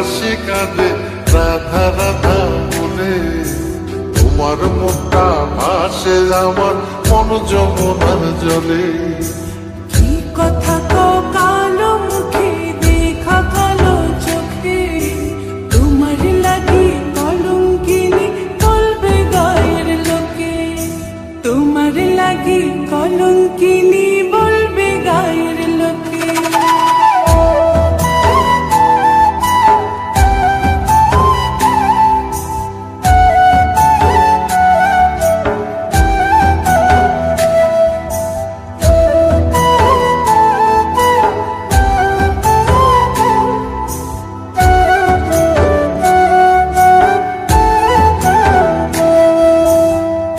বাসি কাঁদে রাধা রাধা বলে। তোমার মুখটা ভাসে আমার মন যমুনার জলে। কি কথা কও কালো মুখে দেখা কালো চোখে, তোমার লাগি কলঙ্কিনী বলবে গায়ের লোকে, তোমার লাগি কলঙ্কিনী বলবে গায়ের লোকে।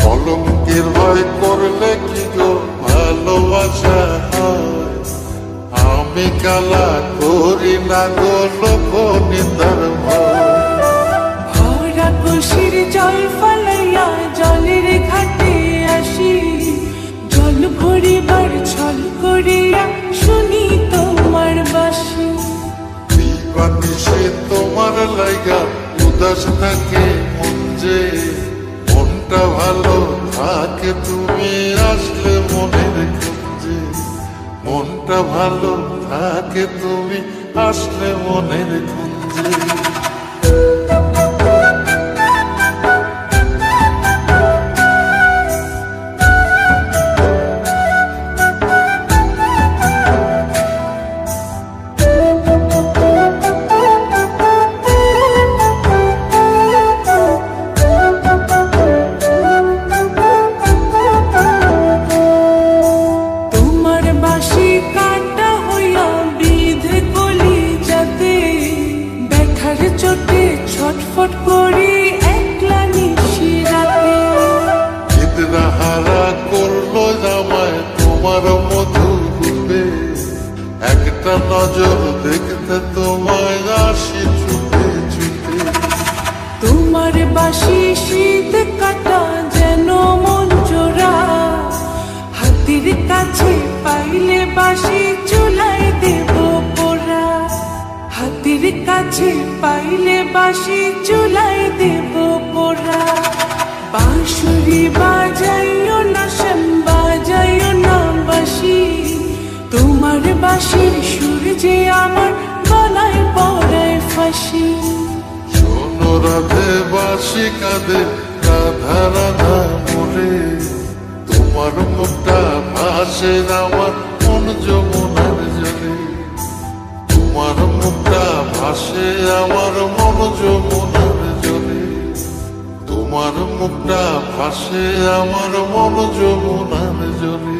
কলঙ্কের ভয় করলে কি গো ভালোবাসা হয়? আমি কালা করি না গো লোক নিন্দার ভয়। ভরা খুশির জল ফলাইয়া জলের ঘাটে আসি, জল ভরিবার ছল করিয়া শুনি তোমার বাসি। দিবানিশে তোমার লাইগা উদাস থাকে মন যে, মনটা ভালো থাকে তুমি আসলে মনের খুঁজে। মনটা ভালো থাকে তুমি আসলে মনের খুঁজে। তোমার বাঁশি কাটা হইয়া বিধে কলি যাতে, ব্যথার চোটে ছটফট করি একলা নিশি রাতে। হারা করলো জামায় তোমার মধু রূপে, একটা নজর দেখতে তোমায় আসি ছুটে ছুটে। তোমার বাঁশি শীত কাটা যেন মন জোড়া, হাতির কাছে পাইলে বাঁশি চুলায় দেব পোড়া, হাতির কাছে পাইলে বাঁশি চুলায় দেব পোড়া। বাঁশুরি বাজাইও না শ্যাম বাজাইও না বাঁশি, তোমার বাঁশির সুর যে আমার গলায় পড়ায় ফাঁসি। শোনো রাধে বাসি কাঁদে রাধা রাধা বলে। তোমার মুখটা ভাসে আমার মন যমুনার জলে। তোমার মুখটা ভাসে আমার মন যমুনার জলে। তোমার মুখটা ভাসে আমার মন যমুনার জলে।